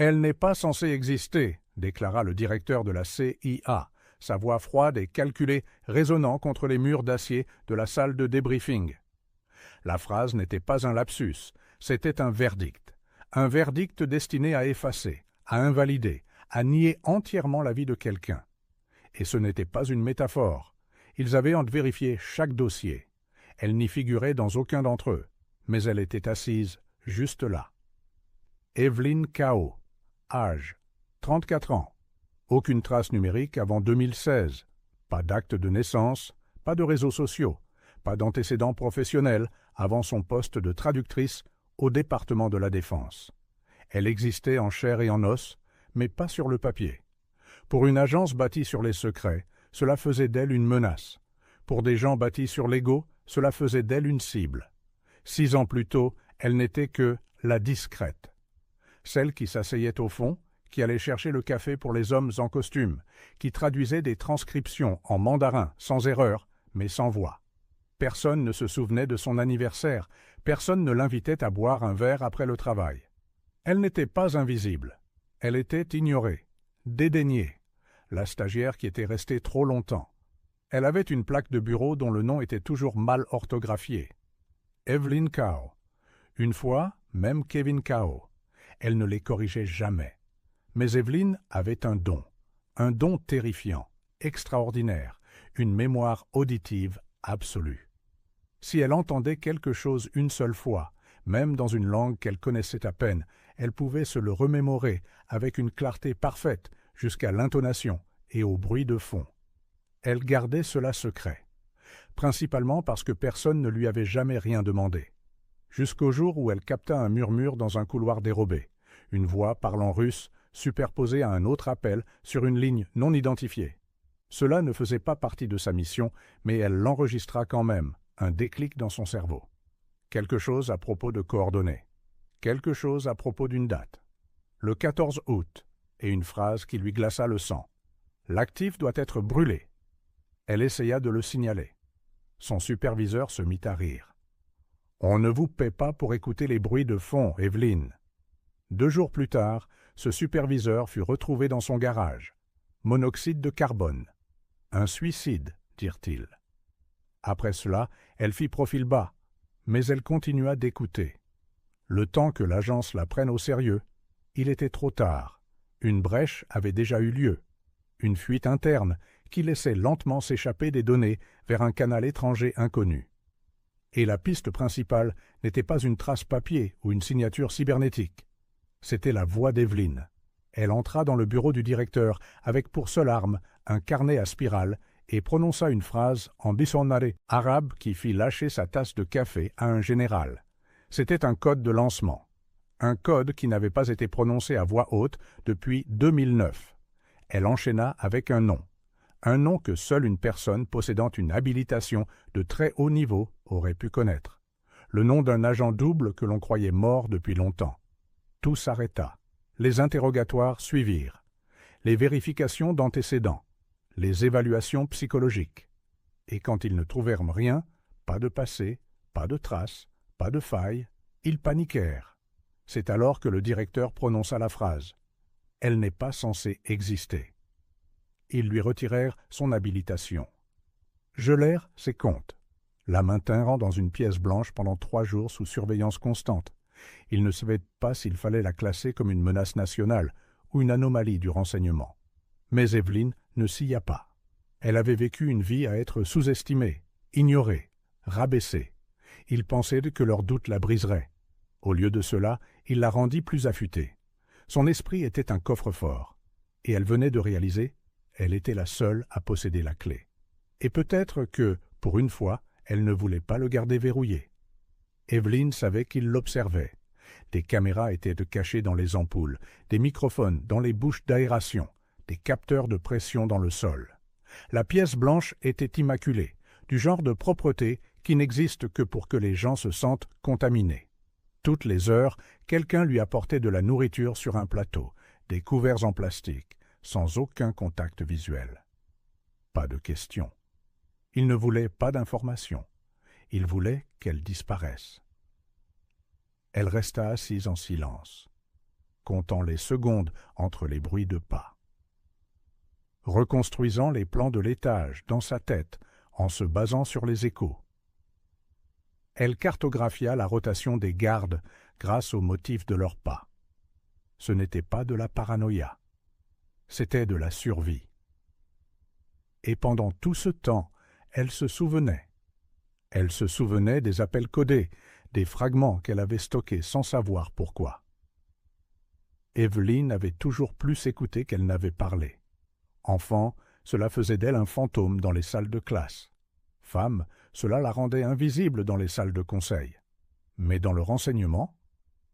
Elle n'est pas censée exister, déclara le directeur de la CIA, sa voix froide et calculée résonnant contre les murs d'acier de la salle de débriefing. La phrase n'était pas un lapsus, c'était un verdict destiné à effacer, à invalider, à nier entièrement la vie de quelqu'un. Et ce n'était pas une métaphore. Ils avaient en vérifié chaque dossier. Elle n'y figurait dans aucun d'entre eux, mais elle était assise juste là. Evelyn Kao, âge 34 ans. Aucune trace numérique avant 2016. Pas d'acte de naissance, pas de réseaux sociaux, pas d'antécédents professionnels avant son poste de traductrice au département de la Défense. Elle existait en chair et en os, mais pas sur le papier. Pour une agence bâtie sur les secrets, cela faisait d'elle une menace. Pour des gens bâtis sur l'ego, cela faisait d'elle une cible. 6 ans plus tôt, elle n'était que la discrète. Celle qui s'asseyait au fond, qui allait chercher le café pour les hommes en costume, qui traduisait des transcriptions en mandarin, sans erreur, mais sans voix. Personne ne se souvenait de son anniversaire, personne ne l'invitait à boire un verre après le travail. Elle n'était pas invisible, elle était ignorée, dédaignée, la stagiaire qui était restée trop longtemps. Elle avait une plaque de bureau dont le nom était toujours mal orthographié. Evelyn Kao. Une fois, même Kevin Kao. Elle ne les corrigeait jamais. Mais Evelyn avait un don terrifiant, extraordinaire, une mémoire auditive absolue. Si elle entendait quelque chose une seule fois, même dans une langue qu'elle connaissait à peine, elle pouvait se le remémorer avec une clarté parfaite jusqu'à l'intonation et au bruit de fond. Elle gardait cela secret, principalement parce que personne ne lui avait jamais rien demandé. Jusqu'au jour où elle capta un murmure dans un couloir dérobé, une voix parlant russe superposée à un autre appel sur une ligne non identifiée. Cela ne faisait pas partie de sa mission, mais elle l'enregistra quand même, un déclic dans son cerveau. Quelque chose à propos de coordonnées. Quelque chose à propos d'une date. Le 14 août, et une phrase qui lui glaça le sang. L'actif doit être brûlé. Elle essaya de le signaler. Son superviseur se mit à rire. « On ne vous paie pas pour écouter les bruits de fond, Evelyn. » 2 jours plus tard, ce superviseur fut retrouvé dans son garage. Monoxyde de carbone. Un suicide, dirent-ils. Après cela, elle fit profil bas, mais elle continua d'écouter. Le temps que l'agence la prenne au sérieux, il était trop tard. Une brèche avait déjà eu lieu. Une fuite interne qui laissait lentement s'échapper des données vers un canal étranger inconnu. Et la piste principale n'était pas une trace papier ou une signature cybernétique. C'était la voix d'Evelyn. Elle entra dans le bureau du directeur avec pour seule arme un carnet à spirale et prononça une phrase en dictionnaire arabe qui fit lâcher sa tasse de café à un général. C'était un code de lancement. Un code qui n'avait pas été prononcé à voix haute depuis 2009. Elle enchaîna avec un nom que seule une personne possédant une habilitation de très haut niveau aurait pu connaître. Le nom d'un agent double que l'on croyait mort depuis longtemps. Tout s'arrêta. Les interrogatoires suivirent. Les vérifications d'antécédents. Les évaluations psychologiques. Et quand ils ne trouvèrent rien, pas de passé, pas de traces, pas de faille, ils paniquèrent. C'est alors que le directeur prononça la phrase « Elle n'est pas censée exister ». Ils lui retirèrent son habilitation. Gelèrent ses comptes. La maintinrent dans une pièce blanche pendant 3 jours sous surveillance constante. Il ne savait pas s'il fallait la classer comme une menace nationale ou une anomalie du renseignement. Mais Evelyn ne s'y pas. Elle avait vécu une vie à être sous-estimée, ignorée, rabaissée. Il pensait que leurs doutes la briseraient. Au lieu de cela, il la rendit plus affûtée. Son esprit était un coffre-fort. Et elle venait de réaliser, elle était la seule à posséder la clé. Et peut-être que, pour une fois, elle ne voulait pas le garder verrouillé. Evelyn savait qu'il l'observait. Des caméras étaient cachées dans les ampoules, des microphones dans les bouches d'aération, des capteurs de pression dans le sol. La pièce blanche était immaculée, du genre de propreté qui n'existe que pour que les gens se sentent contaminés. Toutes les heures, quelqu'un lui apportait de la nourriture sur un plateau, des couverts en plastique, sans aucun contact visuel. Pas de questions. Il ne voulait pas d'informations. Il voulait qu'elle disparaisse. Elle resta assise en silence. comptant les secondes entre les bruits de pas. Reconstruisant les plans de l'étage dans sa tête en se basant sur les échos. Elle cartographia la rotation des gardes grâce au motif de leurs pas. Ce n'était pas de la paranoïa, c'était de la survie. Et pendant tout ce temps, elle se souvenait. Elle se souvenait des appels codés, des fragments qu'elle avait stockés sans savoir pourquoi. Evelyn avait toujours plus écouté qu'elle n'avait parlé. Enfant, cela faisait d'elle un fantôme dans les salles de classe. Femme, cela la rendait invisible dans les salles de conseil. Mais dans le renseignement,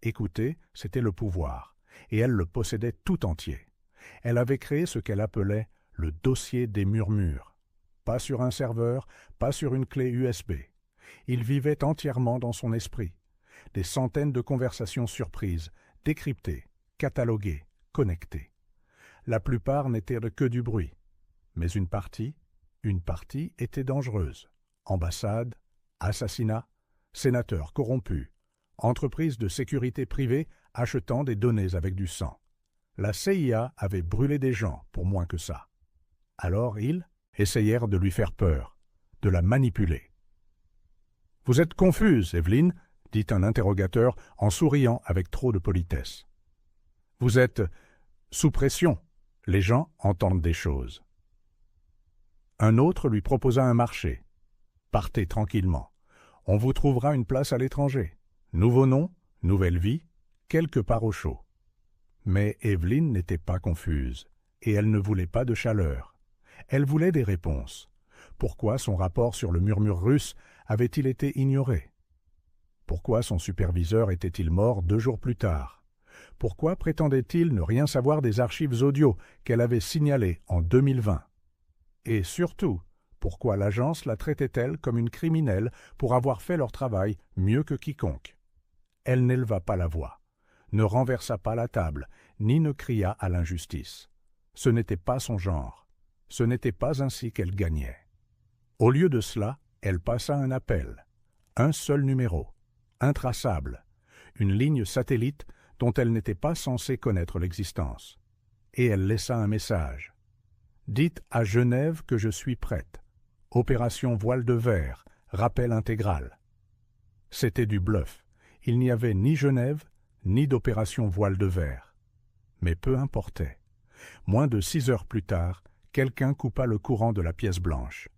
écouter, c'était le pouvoir, et elle le possédait tout entier. Elle avait créé ce qu'elle appelait le dossier des murmures. Pas sur un serveur, pas sur une clé USB. Il vivait entièrement dans son esprit. Des centaines de conversations surprises, décryptées, cataloguées, connectées. La plupart n'étaient que du bruit. Mais une partie était dangereuse. Ambassade, assassinat, sénateurs corrompus, entreprises de sécurité privée achetant des données avec du sang. La CIA avait brûlé des gens pour moins que ça. Alors ils essayèrent de lui faire peur, de la manipuler. « Vous êtes confuse, Evelyn, dit un interrogateur en souriant avec trop de politesse. « Vous êtes sous pression. Les gens entendent des choses. » Un autre lui proposa un marché. « Partez tranquillement. On vous trouvera une place à l'étranger. Nouveau nom, nouvelle vie, quelque part au chaud. » Mais Evelyn n'était pas confuse, et elle ne voulait pas de chaleur. Elle voulait des réponses. Pourquoi son rapport sur le murmure russe avait-il été ignoré? Pourquoi son superviseur était-il mort 2 jours plus tard? Pourquoi prétendait-il ne rien savoir des archives audio qu'elle avait signalées en 2020? Et surtout, pourquoi l'agence la traitait-elle comme une criminelle pour avoir fait leur travail mieux que quiconque? Elle n'éleva pas la voix, ne renversa pas la table, ni ne cria à l'injustice. Ce n'était pas son genre. Ce n'était pas ainsi qu'elle gagnait. Au lieu de cela, elle passa un appel. Un seul numéro, intraçable, une ligne satellite dont elle n'était pas censée connaître l'existence. Et elle laissa un message. « Dites à Genève que je suis prête. Opération voile de verre, rappel intégral. » C'était du bluff. Il n'y avait ni Genève, ni d'opération voile de verre. Mais peu importait. Moins de 6 heures plus tard, quelqu'un coupa le courant de la pièce blanche.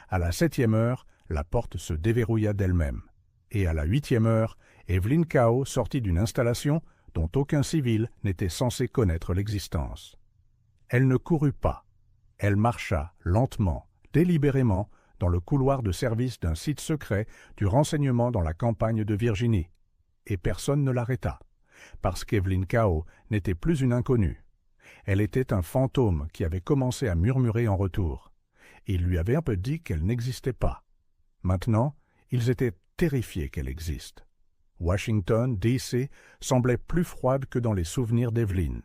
À la 7e heure, la porte se déverrouilla d'elle-même. Et à la 8e heure, Evelyn Kao sortit d'une installation dont aucun civil n'était censé connaître l'existence. Elle ne courut pas. Elle marcha lentement, délibérément, dans le couloir de service d'un site secret du renseignement dans la campagne de Virginie. Et personne ne l'arrêta, parce qu'Evelyn Kao n'était plus une inconnue. Elle était un fantôme qui avait commencé à murmurer en retour. Il lui avait un peu dit qu'elle n'existait pas. Maintenant, ils étaient terrifiés qu'elle existe. Washington, D.C. semblait plus froide que dans les souvenirs d'Evelyn.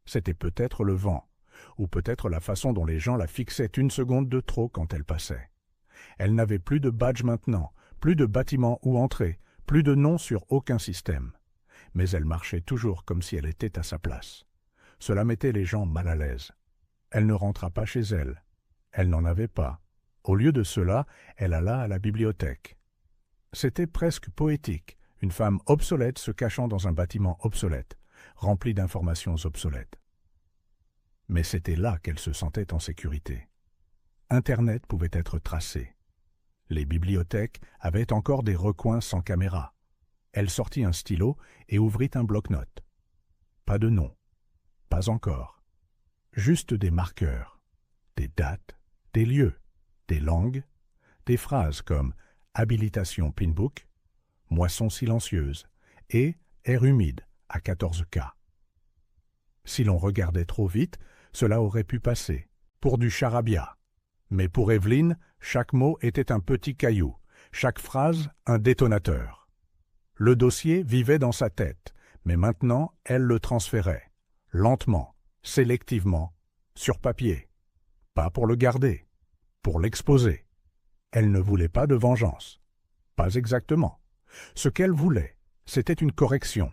C'était peut-être le vent, ou peut-être la façon dont les gens la fixaient 1 seconde de trop quand elle passait. Elle n'avait plus de badge maintenant, plus de bâtiment où entrer, plus de nom sur aucun système. Mais elle marchait toujours comme si elle était à sa place. Cela mettait les gens mal à l'aise. Elle ne rentra pas chez elle. Elle n'en avait pas. Au lieu de cela, elle alla à la bibliothèque. C'était presque poétique, une femme obsolète se cachant dans un bâtiment obsolète, rempli d'informations obsolètes. Mais c'était là qu'elle se sentait en sécurité. Internet pouvait être tracé. Les bibliothèques avaient encore des recoins sans caméra. Elle sortit un stylo et ouvrit un bloc-notes. Pas de nom. Pas encore. Juste des marqueurs, des dates, des lieux, des langues, des phrases comme « habilitation Pinbook »,« moisson silencieuse » et « air humide » à 14K. Si l'on regardait trop vite, cela aurait pu passer, pour du charabia. Mais pour Evelyn, chaque mot était un petit caillou, chaque phrase un détonateur. Le dossier vivait dans sa tête, mais maintenant elle le transférait, lentement, sélectivement, sur papier. Pas pour le garder, pour l'exposer. Elle ne voulait pas de vengeance. Pas exactement. Ce qu'elle voulait, c'était une correction.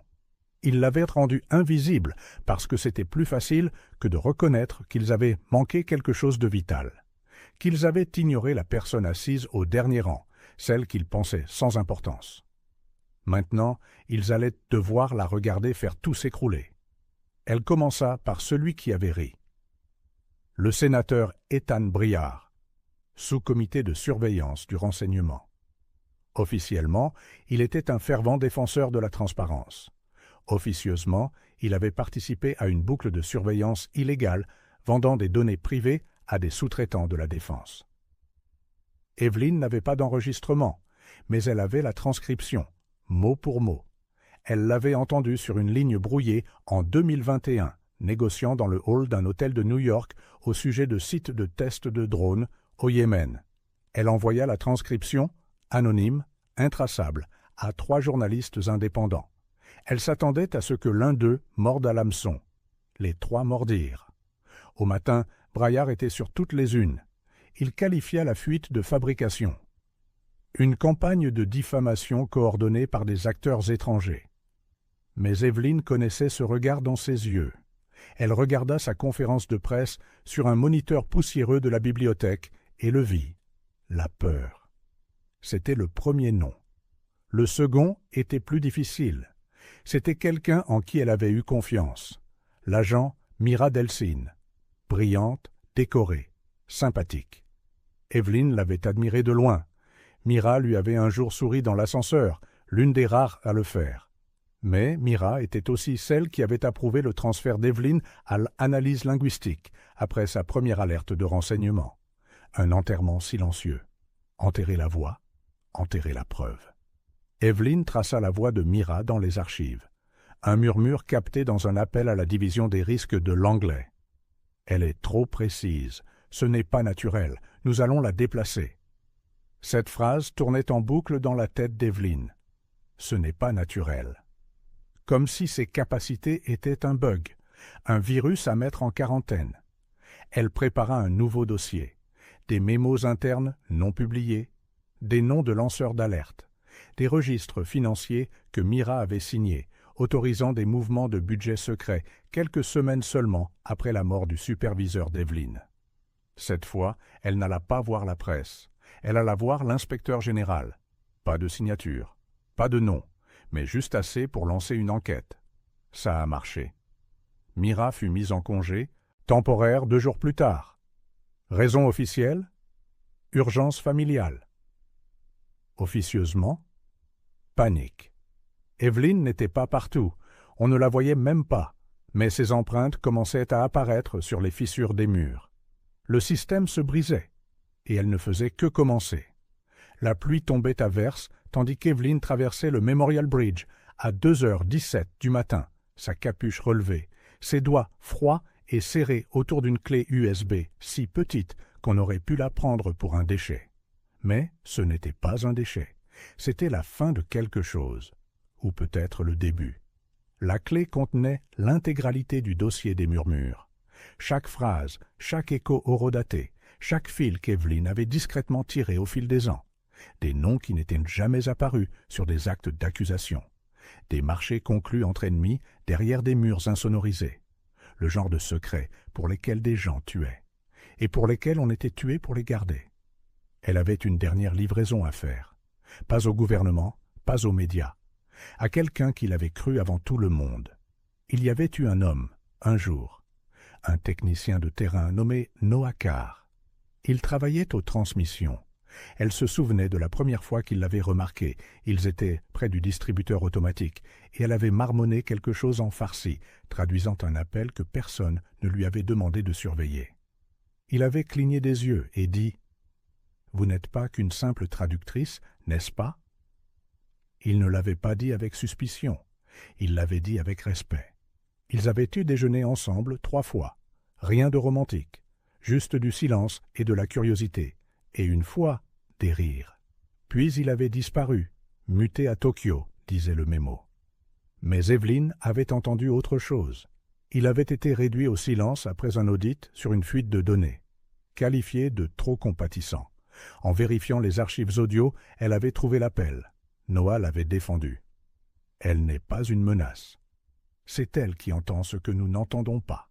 Ils l'avaient rendu invisible parce que c'était plus facile que de reconnaître qu'ils avaient manqué quelque chose de vital, qu'ils avaient ignoré la personne assise au dernier rang, celle qu'ils pensaient sans importance. Maintenant, ils allaient devoir la regarder faire tout s'écrouler. Elle commença par celui qui avait ri. Le sénateur Ethan Briard, sous-comité de surveillance du renseignement. Officiellement, il était un fervent défenseur de la transparence. Officieusement, il avait participé à une boucle de surveillance illégale vendant des données privées à des sous-traitants de la défense. Evelyn n'avait pas d'enregistrement, mais elle avait la transcription, mot pour mot. Elle l'avait entendu sur une ligne brouillée en 2021, négociant dans le hall d'un hôtel de New York au sujet de sites de tests de drones au Yémen. Elle envoya la transcription, anonyme, intraçable, à 3 journalistes indépendants. Elle s'attendait à ce que l'un d'eux morde à l'hameçon. Les 3 mordirent. Au matin, Briard était sur toutes les unes. Il qualifia la fuite de fabrication. Une campagne de diffamation coordonnée par des acteurs étrangers. Mais Evelyn connaissait ce regard dans ses yeux. Elle regarda sa conférence de presse sur un moniteur poussiéreux de la bibliothèque et le vit. La peur. C'était le premier nom. Le second était plus difficile. C'était quelqu'un en qui elle avait eu confiance. L'agent Mira Delsin. Brillante, décorée, sympathique. Evelyn l'avait admirée de loin. Mira lui avait un jour souri dans l'ascenseur, l'une des rares à le faire. Mais Mira était aussi celle qui avait approuvé le transfert d'Evelyn à l'analyse linguistique, après sa première alerte de renseignement. Un enterrement silencieux. Enterrer la voix, enterrer la preuve. Evelyn traça la voix de Mira dans les archives. Un murmure capté dans un appel à la division des risques de l'anglais. « Elle est trop précise. Ce n'est pas naturel. Nous allons la déplacer. » Cette phrase tournait en boucle dans la tête d'Evelyn. Ce n'est pas naturel. Comme si ses capacités étaient un bug, un virus à mettre en quarantaine. Elle prépara un nouveau dossier. Des mémos internes non publiés, des noms de lanceurs d'alerte, des registres financiers que Mira avait signés, autorisant des mouvements de budget secret quelques semaines seulement après la mort du superviseur d'Evelyn. Cette fois, elle n'alla pas voir la presse. Elle alla voir l'inspecteur général. Pas de signature, pas de nom, mais juste assez pour lancer une enquête. Ça a marché. Mira fut mise en congé, temporaire 2 jours plus tard. Raison officielle? Urgence familiale. Officieusement? Panique. Evelyn n'était pas partout, on ne la voyait même pas, mais ses empreintes commençaient à apparaître sur les fissures des murs. Le système se brisait, et elle ne faisait que commencer. La pluie tombait à verse, tandis qu'Evelyn traversait le Memorial Bridge à 2h17 du matin, sa capuche relevée, ses doigts froids et serrés autour d'une clé USB si petite qu'on aurait pu la prendre pour un déchet. Mais ce n'était pas un déchet, c'était la fin de quelque chose, ou peut-être le début. La clé contenait l'intégralité du dossier des murmures. Chaque phrase, chaque écho horodaté, chaque fil qu'Evelyn avait discrètement tiré au fil des ans. Des noms qui n'étaient jamais apparus sur des actes d'accusation. Des marchés conclus entre ennemis derrière des murs insonorisés. Le genre de secrets pour lesquels des gens tuaient. Et pour lesquels on était tué pour les garder. Elle avait une dernière livraison à faire. Pas au gouvernement, pas aux médias. À quelqu'un qu'il avait cru avant tout le monde. Il y avait eu un homme, un jour. Un technicien de terrain nommé Noah Carr. Il travaillait aux transmissions. Elle se souvenait de la première fois qu'il l'avait remarqué. Ils étaient près du distributeur automatique, et elle avait marmonné quelque chose en farci, traduisant un appel que personne ne lui avait demandé de surveiller. Il avait cligné des yeux et dit « Vous n'êtes pas qu'une simple traductrice, n'est-ce pas ?» Il ne l'avait pas dit avec suspicion, il l'avait dit avec respect. Ils avaient eu déjeuné ensemble 3 fois, rien de romantique, juste du silence et de la curiosité, et une fois, des rires. Puis il avait disparu, muté à Tokyo, disait le mémo. Mais Evelyn avait entendu autre chose. Il avait été réduit au silence après un audit sur une fuite de données, qualifié de trop compatissant. En vérifiant les archives audio, elle avait trouvé l'appel. Noah l'avait défendu. Elle n'est pas une menace. C'est elle qui entend ce que nous n'entendons pas.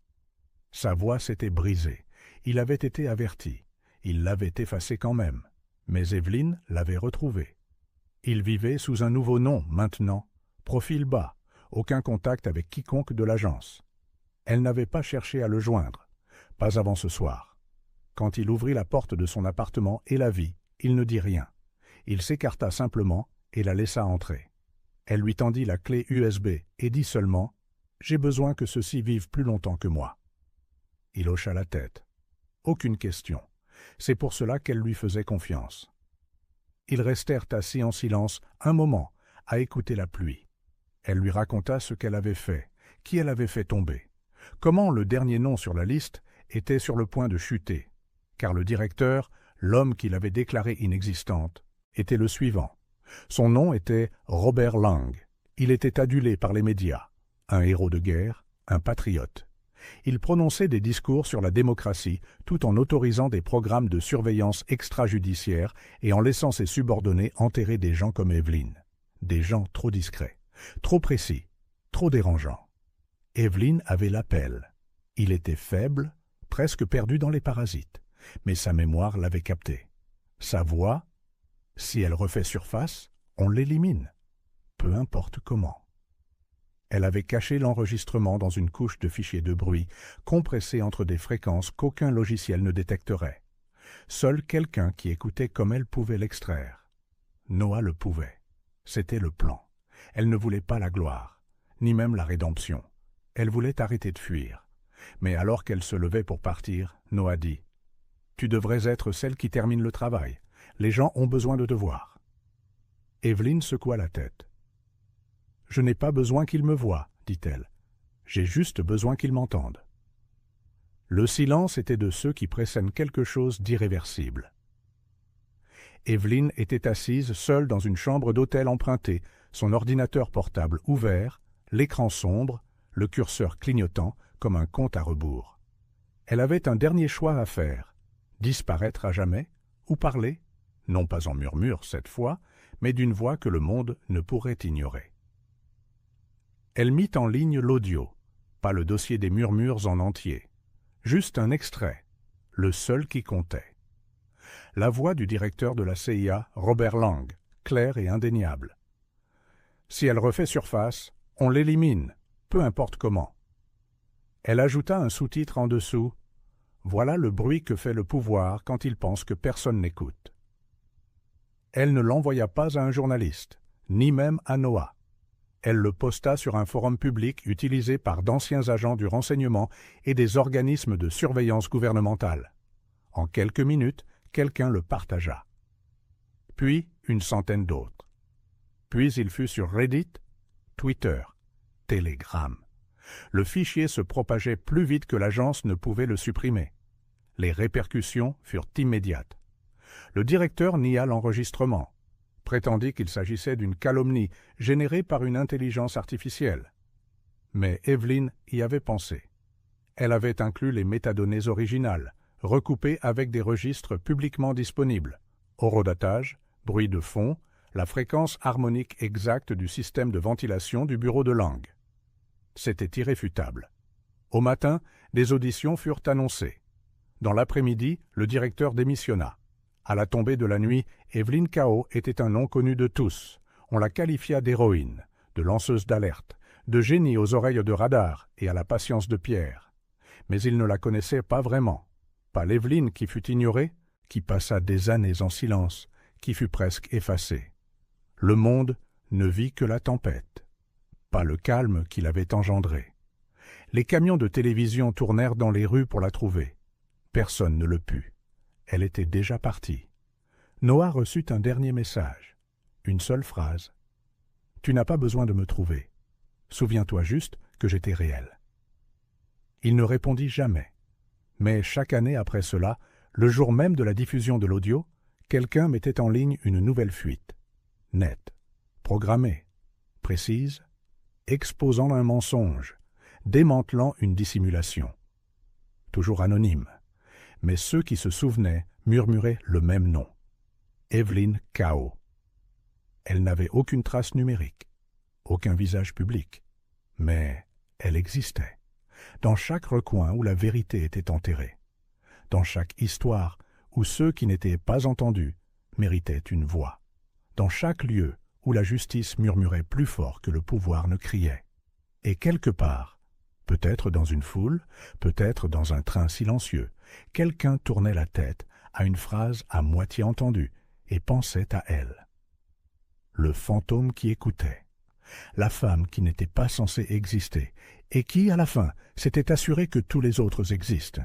Sa voix s'était brisée. Il avait été averti. Il l'avait effacée quand même. Mais Evelyn l'avait retrouvée. Il vivait sous un nouveau nom maintenant, profil bas, aucun contact avec quiconque de l'agence. Elle n'avait pas cherché à le joindre, pas avant ce soir. Quand il ouvrit la porte de son appartement et la vit, il ne dit rien. Il s'écarta simplement et la laissa entrer. Elle lui tendit la clé USB et dit seulement « J'ai besoin que ceci vive plus longtemps que moi ». Il hocha la tête. Aucune question. C'est pour cela qu'elle lui faisait confiance. Ils restèrent assis en silence un moment, à écouter la pluie. Elle lui raconta ce qu'elle avait fait, qui elle avait fait tomber, comment le dernier nom sur la liste était sur le point de chuter, car le directeur, l'homme qui l'avait déclarée inexistante, était le suivant. Son nom était Robert Lang. Il était adulé par les médias, un héros de guerre, un patriote. Il prononçait des discours sur la démocratie tout en autorisant des programmes de surveillance extrajudiciaire et en laissant ses subordonnés enterrer des gens comme Evelyn. Des gens trop discrets, trop précis, trop dérangeants. Evelyn avait l'appel. Il était faible, presque perdu dans les parasites, mais sa mémoire l'avait capté. Sa voix, si elle refait surface, on l'élimine, peu importe comment. Elle avait caché l'enregistrement dans une couche de fichiers de bruit, compressés entre des fréquences qu'aucun logiciel ne détecterait. Seul quelqu'un qui écoutait comme elle pouvait l'extraire. Noah le pouvait. C'était le plan. Elle ne voulait pas la gloire, ni même la rédemption. Elle voulait arrêter de fuir. Mais alors qu'elle se levait pour partir, Noah dit « Tu devrais être celle qui termine le travail. Les gens ont besoin de te voir. » Evelyn secoua la tête. « Je n'ai pas besoin qu'ils me voient, dit-elle. J'ai juste besoin qu'ils m'entendent. » Le silence était de ceux qui pressent quelque chose d'irréversible. Evelyn était assise seule dans une chambre d'hôtel empruntée, son ordinateur portable ouvert, l'écran sombre, le curseur clignotant comme un compte à rebours. Elle avait un dernier choix à faire, disparaître à jamais ou parler, non pas en murmure cette fois, mais d'une voix que le monde ne pourrait ignorer. Elle mit en ligne l'audio, pas le dossier des murmures en entier, juste un extrait, le seul qui comptait. La voix du directeur de la CIA, Robert Lang, claire et indéniable. Si elle refait surface, on l'élimine, peu importe comment. Elle ajouta un sous-titre en dessous. Voilà le bruit que fait le pouvoir quand il pense que personne n'écoute. Elle ne l'envoya pas à un journaliste, ni même à Noah. Elle le posta sur un forum public utilisé par d'anciens agents du renseignement et des organismes de surveillance gouvernementale. En quelques minutes, quelqu'un le partagea. Puis une centaine d'autres. Puis il fut sur Reddit, Twitter, Telegram. Le fichier se propageait plus vite que l'agence ne pouvait le supprimer. Les répercussions furent immédiates. Le directeur nia l'enregistrement, prétendit qu'il s'agissait d'une calomnie générée par une intelligence artificielle. Mais Evelyn y avait pensé. Elle avait inclus les métadonnées originales, recoupées avec des registres publiquement disponibles, horodatage, bruit de fond, la fréquence harmonique exacte du système de ventilation du bureau de Lang. C'était irréfutable. Au matin, des auditions furent annoncées. Dans l'après-midi, le directeur démissionna. À la tombée de la nuit, Evelyn Kao était un nom connu de tous. On la qualifia d'héroïne, de lanceuse d'alerte, de génie aux oreilles de radar et à la patience de pierre. Mais il ne la connaissait pas vraiment. Pas l'Evelyn qui fut ignorée, qui passa des années en silence, qui fut presque effacée. Le monde ne vit que la tempête, pas le calme qu'il avait engendré. Les camions de télévision tournèrent dans les rues pour la trouver. Personne ne le put. Elle était déjà partie. Noah reçut un dernier message, une seule phrase. « Tu n'as pas besoin de me trouver. Souviens-toi juste que j'étais réel. » Il ne répondit jamais. Mais chaque année après cela, le jour même de la diffusion de l'audio, quelqu'un mettait en ligne une nouvelle fuite. Nette, programmée, précise, exposant un mensonge, démantelant une dissimulation. Toujours anonyme. Mais ceux qui se souvenaient murmuraient le même nom. Evelyn Kao. Elle n'avait aucune trace numérique, aucun visage public, mais elle existait. Dans chaque recoin où la vérité était enterrée. Dans chaque histoire où ceux qui n'étaient pas entendus méritaient une voix. Dans chaque lieu où la justice murmurait plus fort que le pouvoir ne criait. Et quelque part, peut-être dans une foule, peut-être dans un train silencieux, quelqu'un tournait la tête à une phrase à moitié entendue et pensait à elle. Le fantôme qui écoutait. La femme qui n'était pas censée exister et qui, à la fin, s'était assurée que tous les autres existent.